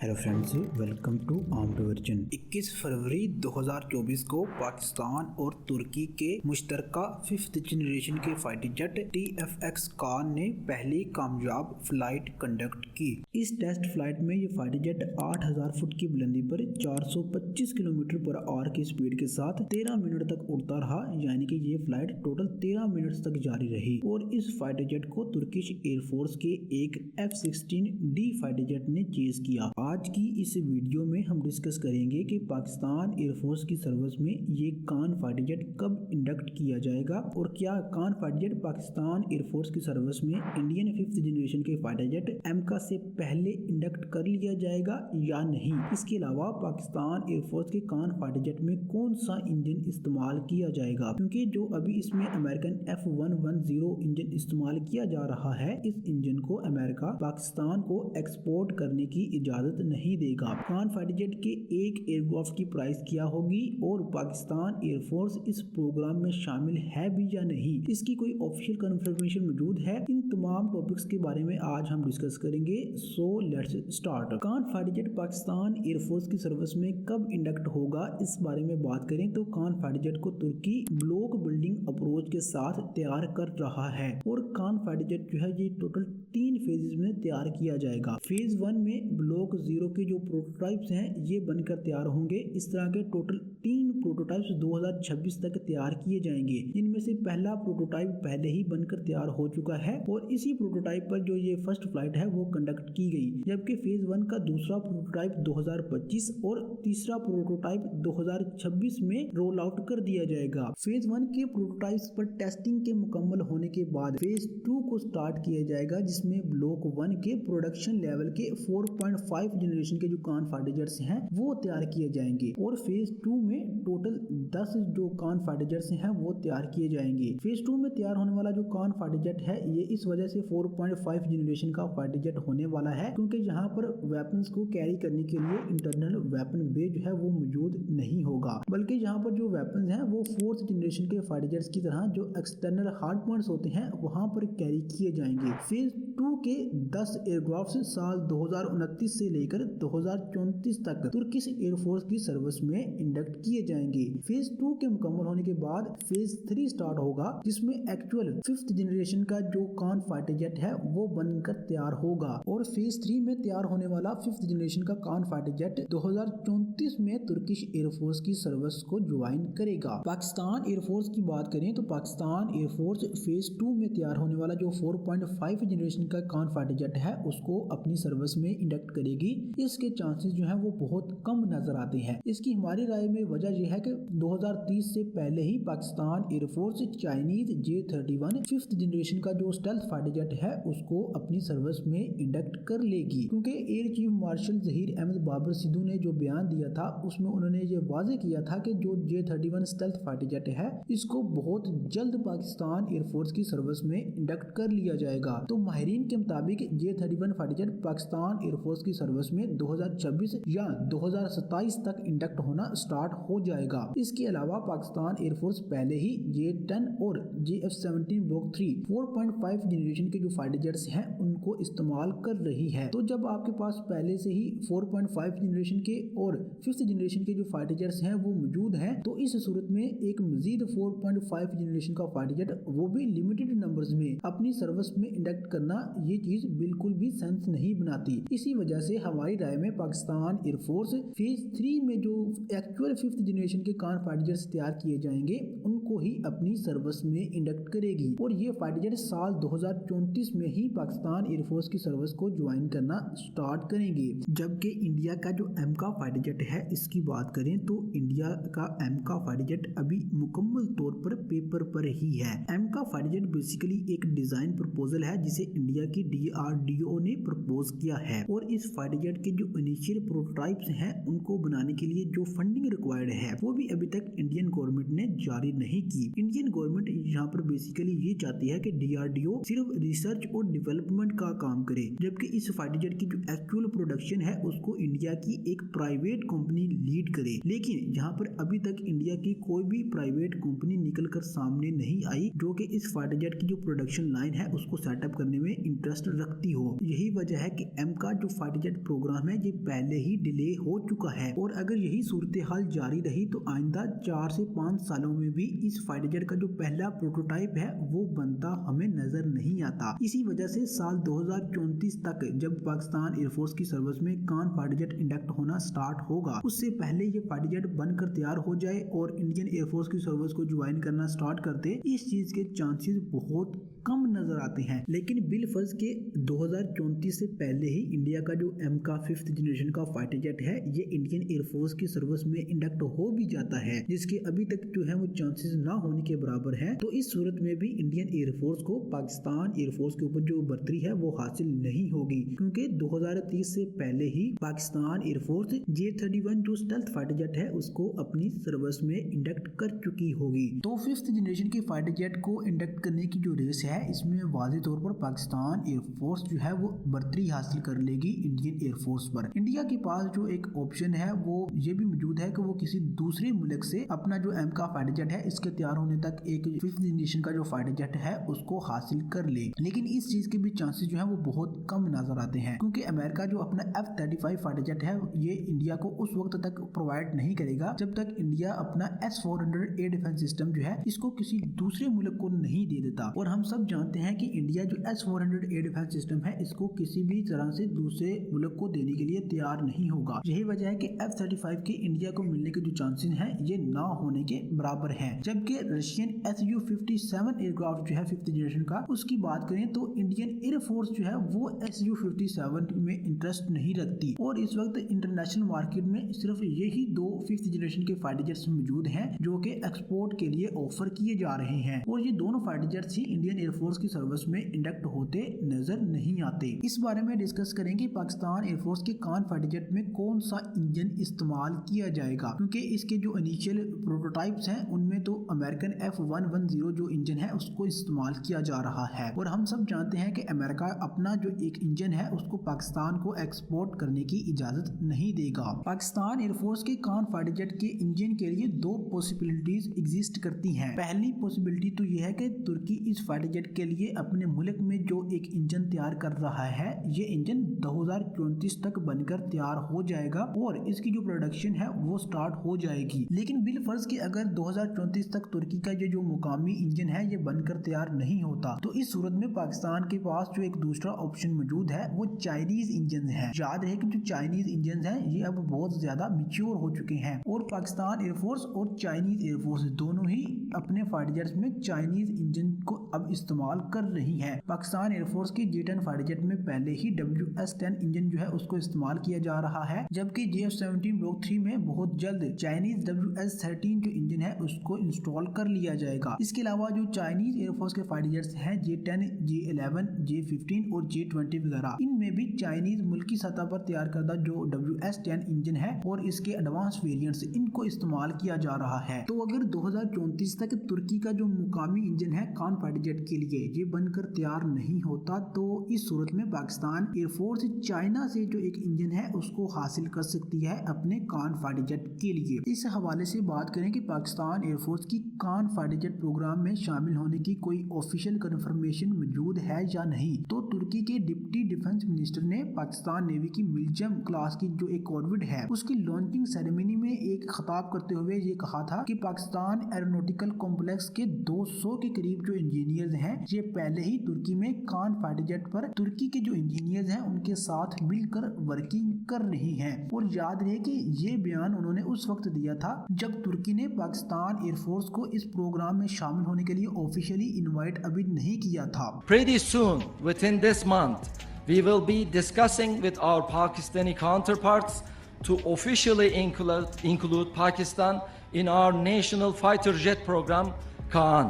Hello friends, welcome to armed version. 21 फरवरी 2024 को पाकिस्तान और तुर्की के मुश्तरका 5th जनरेशन के फाइटर जेट TFX खान ने पहली कामयाब फ्लाइट कंडक्ट की। इस टेस्ट फ्लाइट में ये फाइटर जेट 8000 फुट की बुलंदी पर 425 किलोमीटर पर आवर की स्पीड के साथ 13 मिनट तक उड़ता रहा, यानी कि ये फ्लाइट टोटल 13 मिनट तक जारी रही। और इस फाइटर जेट को तुर्किश एयरफोर्स के एक F-16D फाइटर जेट ने चेज किया। आज की इस वीडियो में हम डिस्कस करेंगे कि पाकिस्तान एयरफोर्स की सर्विस में ये खान फाइटर जेट कब इंडक्ट किया जाएगा और क्या Khan fighter jet Pakistan air force की सर्विस में इंडियन 5th जनरेशन के फाइटर जेट एमका से पहले इंडक्ट कर लिया जाएगा या नहीं। इसके अलावा पाकिस्तान एयरफोर्स के खान फाइटर जेट में कौन सा इंजन इस्तेमाल किया जाएगा, क्योंकि जो अभी इसमें अमेरिकन F110 इंजन इस्तेमाल किया जा रहा है, इस इंजन को अमेरिका पाकिस्तान को एक्सपोर्ट करने की इजाजत नहीं देगा। खान फाइटर जेट के एक एयरक्राफ्ट की प्राइस क्या होगी और पाकिस्तान एयरफोर्स इस प्रोग्राम में शामिल है भी या नहीं, इसकी कोई ऑफिशियल कंफर्मेशन मौजूद है। इन तमाम टॉपिक्स के बारे में आज हम डिस्कस करेंगे। So let's start. Khan fighter jet Pakistan air force की सर्विस में कब इंडक्ट होगा, इस बारे में बात करें तो खान फाइटर जेट को तुर्की ब्लॉक बिल्डिंग अप्रोच के साथ तैयार कर रहा है और खान फाइटर जेट जो है ये टोटल 3 फेजेस में तैयार किया जाएगा। फेज 1 में ब्लॉक 0 के जो प्रोटोटाइप्स हैं ये बनकर तैयार होंगे। इस तरह के टोटल 3 प्रोटोटाइप्स 2026 तक तैयार किए जाएंगे। इनमें से पहला प्रोटोटाइप पहले ही बनकर तैयार हो चुका है और इसी प्रोटोटाइप पर जो ये फर्स्ट फ्लाइट है वो कंडक्ट की गई, जबकि फेज 1 का दूसरा प्रोटोटाइप 2025 और तीसरा प्रोटोटाइप 2026 में रोल आउट कर दिया जाएगा। फेज 1 के प्रोटोटाइप्स पर टेस्टिंग के मुकम्मल होने के बाद फेज 2 को स्टार्ट किया जाएगा, जिसमें ब्लॉक 1 के प्रोडक्शन लेवल के 4.5 जनरेशन के जो खान फाइटर जेट्स हैं वो तैयार किए जाएंगे और फेज 2 में टोटल 10 जो खान फाइटर जेट्स हैं वो तैयार किए जाएंगे। फेज 2 में तैयार होने वाला जो खान फाइटर जेट है ये इस वजह से 4.5 जनरेशन का फाइटर जेट होने वाला है क्योंकि यहाँ पर वेपन्स को कैरी करने के लिए इंटरनल वेपन बे जो है वो मौजूद नहीं होगा, बल्कि यहाँ पर जो वेपन्स हैं वो 4th जनरेशन के फाइटर जेट्स की तरह जो एक्सटर्नल हार्ड पॉइंट्स होते हैं वहां पर कैरी किए जाएंगे। फेज 2 के 10 एयरक्राफ्ट साल 2029 से लेकर 2034 तक तुर्किश एयरफोर्स की सर्विस में इंडक्ट किए जाएंगे। फेज 2 के मुकम्मल होने के बाद फेज 3 स्टार्ट होगा, जिसमें एक्चुअल 5th जनरेशन का जो खान फाइटर जेट है वो बनकर तैयार होगा और फेज 3 में तैयार होने वाला 5th जनरेशन का खान फाइटर जेट 2034 में तुर्किश एयरफोर्स की सर्विस को ज्वाइन करेगा। पाकिस्तान एयरफोर्स की बात करें तो पाकिस्तान एयरफोर्स फेज 2 में तैयार होने वाला जो 4.5 जनरेशन का खान फाइटर जेट है उसको अपनी सर्विस में इंडक्ट करेगी। इसके चांसेस जो है वो बहुत कम नजर आते हैं। इसकी हमारी राय में वजह यह है कि 2030 से पहले ही Pakistan air force Chinese J-31 5th generation का जो स्टेल्थ फाइटर जेट है उसको अपनी सर्विस में इंडक्ट कर लेगी, क्योंकि air chief marshal Zaheer Ahmed Babar Sidhu ने जो बयान दिया था उसमें उन्होंने ये वाजे किया था कि जो J-31 स्टेल्थ फाइटर जेट है इसको बहुत जल्द पाकिस्तान एयरफोर्स की सर्विस में इंडक्ट कर लिया जाएगा। तो माहिरीन के मुताबिक J-31 fighter jet Pakistan air force की सर्विस में 2026 या 2027 तक इंडक्ट होना स्टार्ट हो जाएगा। इसके अलावा पाकिस्तान एयरफोर्स पहले ही J-10 और JF-17 ब्लॉक 3 4.5 जनरेशन के जो फाइटर जेट्स हैं उनको इस्तेमाल कर रही है। तो जब आपके पास पहले से ही 4.5 जनरेशन के और 5th जनरेशन के जो फाइटर जेट्स हैं वो मौजूद हैं, तो इस सूरत में एक मजीद 4.5 जनरेशन का फाइटर जेट वो भी लिमिटेड नंबर्स में अपनी सर्विस में इंडक्ट करना ये चीज बिल्कुल भी सेंस नहीं बनाती। इसी वजह से हमारी राय में पाकिस्तान एयरफोर्स फेज 3 में जो एक्चुअल 5th जनरेशन के खान फाइटर जेट्स तैयार किए जाएंगे उनको ही अपनी सर्विस में इंडक्ट करेगी और ये फाइटर जेट साल 2034 में ही पाकिस्तान एयरफोर्स की सर्विस को ज्वाइन करना स्टार्ट करेंगे। जबकि इंडिया का जो एमका फाइटर जेट है इसकी बात करें तो इंडिया का एमका फाइटर जेट अभी मुकम्मल तौर पर पेपर पर ही है। एमका फाइटर जेट बेसिकली एक डिजाइन प्रपोजल है जिसे इंडिया की DRDO ने प्रपोज किया है और इस फाइटर जेट के जो इनिशियल प्रोटोटाइप्स हैं उनको बनाने के लिए जो फंडिंग रिक्वायर्ड है वो भी अभी तक इंडियन गवर्नमेंट ने जारी नहीं की। इंडियन गवर्नमेंट यहाँ पर बेसिकली ये चाहती है कि DRDO सिर्फ रिसर्च और डेवलपमेंट का काम करे, जबकि इस फाइटर जेट की जो एक्चुअल प्रोडक्शन है उसको इंडिया की एक प्राइवेट कंपनी लीड करे। लेकिन यहाँ पर अभी तक इंडिया की कोई भी प्राइवेट कंपनी निकल कर सामने नहीं आई जो कि इस फाइटर जेट की जो प्रोडक्शन लाइन है उसको सेटअप करने में इंटरेस्ट रखती हो। यही वजह है कि एमका जो फाइटर जेट प्रोग्राम है ये पहले ही डिले हो चुका है और अगर यही सूरत हाल जारी रही तो आइंदा 4 से 5 सालों में भी इस फाइटर जेट का जो पहला प्रोटोटाइप है वो बनता हमें नजर नहीं आता। इसी वजह से साल 2034 तक जब पाकिस्तान एयरफोर्स की सर्विस में कान फाइटर जेट इंडक्ट होना स्टार्ट होगा उससे पहले ये फाइटर जेट बनकर तैयार हो जाए और इंडियन एयरफोर्स की सर्विस को ज्वाइन करना स्टार्ट करते, इस चीज के चांसेस बहुत कम नजर आते हैं। लेकिन बिल फर्ज के 2034 से पहले ही इंडिया का जो एम का 5th जनरेशन का फाइटर जेट है ये इंडियन एयरफोर्स की सर्विस में इंडक्ट हो भी जाता है, जिसके अभी तक जो है वो चांसेस ना होने के बराबर है। तो इस सूरत में भी इंडियन एयरफोर्स को पाकिस्तान एयरफोर्स के ऊपर जो बर्तरी है वो हासिल नहीं होगी, क्योंकि 2030 से पहले ही पाकिस्तान एयरफोर्स J-31 जो स्टेल्थ फाइटर जेट है उसको अपनी सर्विस में इंडक्ट कर चुकी होगी। तो 5th जनरेशन के फाइटर जेट को इंडक्ट करने की जो रेस है इसमें वाज़ेह तौर पर पाकिस्तान एयरफोर्स जो है वो बर्तरी हासिल कर लेगी इंडियन एयरफोर्स पर। इंडिया के पास जो एक ऑप्शन है वो ये भी मौजूद है कि वो किसी दूसरे मुल्क से अपना जो एम का फाइटर जेट है इसके तैयार होने तक एक 5th जनरेशन का जो फाइटर जेट है उसको हासिल कर ले। लेकिन इस चीज के भी चांसेस जो है वो बहुत कम नजर आते हैं, क्योंकि अमेरिका जो अपना F-35 फाइटर जेट है ये इंडिया को उस वक्त तक प्रोवाइड नहीं करेगा जब तक इंडिया अपना S-400 एयर डिफेंस सिस्टम जो है इसको किसी दूसरे मुल्क को नहीं दे देता। और हम सब जानते हैं कि इंडिया जो S-400 एयर डिफेंस सिस्टम है इसको किसी भी तरह से दूसरे मुल्क को देने के लिए तैयार नहीं होगा। यही वजह है कि F-35 के इंडिया को मिलने के जो चांसेस हैं ये ना होने के बराबर हैं। जबकि रशियन Su-57 एयरक्राफ्ट जो है 5th जनरेशन का उसकी बात करें तो इंडियन एयरफोर्स जो है वो Su-57 में इंटरेस्ट नहीं रखती और इस वक्त इंटरनेशनल मार्केट में सिर्फ यही 2 5th जनरेशन के फाइटर जेट्स मौजूद हैं जो कि एक्सपोर्ट के लिए ऑफर किए जा रहे हैं और ये दोनों फाइटर जेट्स ही इंडियन एयरफोर्स की सर्विस में इंडक्ट होते नजर नहीं आते। इस बारे में डिस्कस करेंगे पाकिस्तान एयरफोर्स के कान फाइटर जेट में कौन सा इंजन इस्तेमाल किया जाएगा, क्योंकि इसके जो इनिशियल प्रोटोटाइप्स हैं उनमें तो अमेरिकन F-110 जो इंजन है उसको इस्तेमाल किया जा रहा है और हम सब जानते हैं कि अमेरिका अपना जो एक इंजन है उसको पाकिस्तान को एक्सपोर्ट करने की इजाजत नहीं देगा। पाकिस्तान एयरफोर्स के कान फाइटर जेट के इंजन के लिए 2 पॉसिबिलिटीज एग्जिस्ट करती हैं। पहली पॉसिबिलिटी तो यह है कि तुर्की इस फाइटर जेट के लिए अपने मुल्क में जो एक इंजन तैयार कर रहा है ये इंजन 2034 तक बनकर तैयार हो जाएगा और इसकी जो प्रोडक्शन है वो स्टार्ट हो जाएगी। लेकिन बिल फर्ज के अगर 2034 तक तुर्की का जो मुकामी इंजन है ये बनकर तैयार नहीं होता तो इस सूरत में पाकिस्तान के पास जो एक दूसरा ऑप्शन मौजूद है वो चाइनीज इंजन है। याद रहे कि जो चाइनीज इंजन है ये अब बहुत ज्यादा मैच्योर हो चुके हैं और पाकिस्तान एयरफोर्स और चाइनीज एयरफोर्स दोनों ही अपने फाइटर जेट्स में चाइनीज इंजन को अब इस्तेमाल कर रही है। पाकिस्तान एयरफोर्स के J-10 फाइटर जेट में पहले ही WS-10 इंजन जो है उसको इस्तेमाल किया जा रहा है, जबकि JF-17 ब्लॉक 3 में बहुत जल्द चाइनीज WS-13 जो इंजन है उसको इंस्टॉल कर लिया जाएगा। इसके अलावा जो चाइनीज एयरफोर्स के फाइटर जेट्स हैं J-10, J-11, J-15 और J-20 वगैरह इनमें भी चाइनीज मुल्की सतह पर तैयार करदा जो WS-10 इंजन है और इसके एडवांस वेरिएंट्स इनको इस्तेमाल किया जा रहा है। तो अगर 2034 तक तुर्की का जो मुकामी इंजन है कान फाइटर जेट के लिए ये बनकर तैयार नहीं होता तो इस सूरत में पाकिस्तान एयरफोर्स चाइना से जो एक इंजन है उसको हासिल कर सकती है अपने कान फाइटर जेट के लिए। इस हवाले से बात करें कि पाकिस्तान एयरफोर्स की कान फाइटर जेट प्रोग्राम में शामिल होने की कोई ऑफिशियल कंफर्मेशन मौजूद है या नहीं, तो तुर्की के डिप्टी डिफेंस मिनिस्टर ने पाकिस्तान नेवी की मिल्जम क्लास की जो एक कॉर्वेट है उसकी लॉन्चिंग सेरेमनी में एक खिताब करते हुए ये कहा था कि पाकिस्तान एरोनॉटिकल कॉम्प्लेक्स के 200 के करीब जो इंजीनियर्स हैं ये पहले ही तुर्की में कान फाइटर जेट पर तुर्की के जो इंजीनियर्स हैं उनके साथ मिलकर वर्किंग कर रही हैं। और याद रहे कि ये बयान उन्होंने उस वक्त दिया था जब तुर्की ने पाकिस्तान एयरफोर्स को इस प्रोग्राम में शामिल होने के लिए ऑफिशियली इनवाइट अभी नहीं किया था। Pretty soon, within this month, we will be discussing with our Pakistani counterparts to officially include Pakistan in our national fighter jet program, Kaan,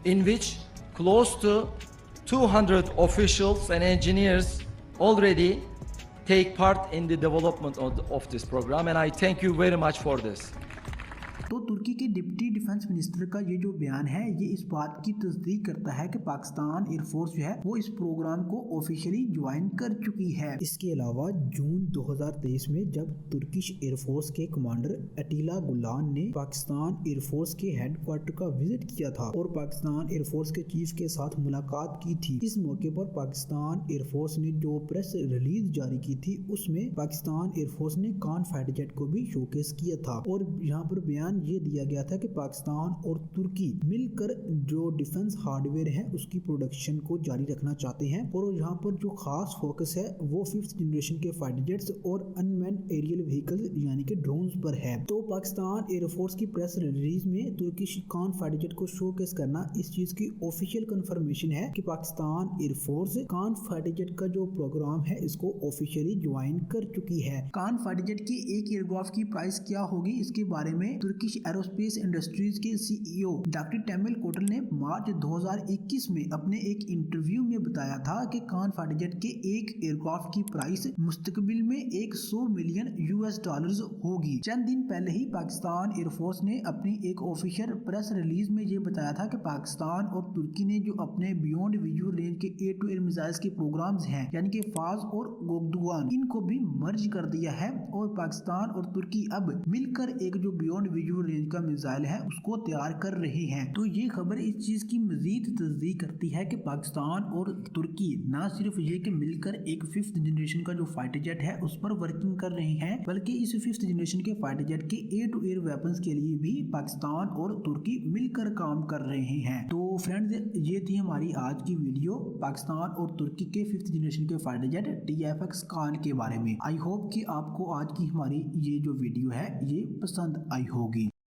in which close to 200 officials and engineers already take part in the development of this program, and I thank you very much for this. तो तुर्की के deputy defence minister का ये जो बयान है ये इस बात की तस्दीक करता है कि पाकिस्तान एयरफोर्स जो है वो इस प्रोग्राम को ऑफिशियली ज्वाइन कर चुकी है। इसके अलावा जून 2023 में जब तुर्किश एयरफोर्स के कमांडर अटीला गुलान ने पाकिस्तान एयरफोर्स के हेडक्वार्टर का विजिट किया था और पाकिस्तान एयरफोर्स के चीफ के साथ मुलाकात की थी। इस मौके पर पाकिस्तान एयरफोर्स ने जो प्रेस रिलीज जारी की थी उसमें पाकिस्तान एयरफोर्स ने कान फाइटर जेट को भी शोकेस किया था और यहाँ पर बयान ये दिया गया था कि पाकिस्तान और तुर्की मिलकर जो डिफेंस हार्डवेयर है उसकी प्रोडक्शन को जारी रखना चाहते हैं और यहाँ पर जो खास फोकस है वो 5th जनरेशन के फाइटर जेट्स और अनमैन्ड एरियल व्हीकल यानी कि ड्रोन्स पर है। तो पाकिस्तान एयरफोर्स की प्रेस रिलीज में तुर्किश कान फाइटर जेट को शोकेस करना इस चीज की ऑफिशियल कंफर्मेशन है कि पाकिस्तान एयरफोर्स कान फाइटर जेट का जो प्रोग्राम है इसको ऑफिशियली ज्वाइन कर चुकी है। कान फाइटर जेट की एक एयरक्राफ्ट की प्राइस क्या होगी इसके बारे में तुर्किश एरोस्पेस इंडस्ट्रीज के सीईओ डॉक्टर टेमिल कोटल ने मार्च 2021 में अपने एक इंटरव्यू में बताया था कि कान फाइटर जेट के एक एयरक्राफ्ट की प्राइस मुस्तकबिल में $100 मिलियन होगी। चंद दिन पहले ही पाकिस्तान एयरफोर्स ने अपनी एक ऑफिशियल प्रेस रिलीज में ये बताया था कि पाकिस्तान और तुर्की ने जो अपने बियॉन्ड विजुअल रेंज के एयर टू एयर मिसाइल्स के प्रोग्राम्स हैं यानी कि फाज और गोगदुआन इनको भी मर्ज कर दिया है और पाकिस्तान और तुर्की अब मिलकर एक जो बियॉन्ड विजुअल रेंज का मिसाइल है उसको तैयार कर रहे हैं। तो ये खबर इस चीज की मजीद तस्दीक करती है कि पाकिस्तान और तुर्की न सिर्फ ये कि मिलकर एक 5th जनरेशन का जो फाइटर जेट है उस पर वर्किंग कर रहे हैं बल्कि इस 5th जनरेशन के फाइटर जेट के एयर टू एयर वेपन्स के लिए भी पाकिस्तान और तुर्की मिलकर काम कर रहे हैं। तो फ्रेंड्स ये थी हमारी आज की वीडियो पाकिस्तान और तुर्की के 5th जनरेशन के फाइटर जेट TFX कान के बारे में। आई होप कि आपको आज की हमारी ये जो वीडियो है ये पसंद आई होगी।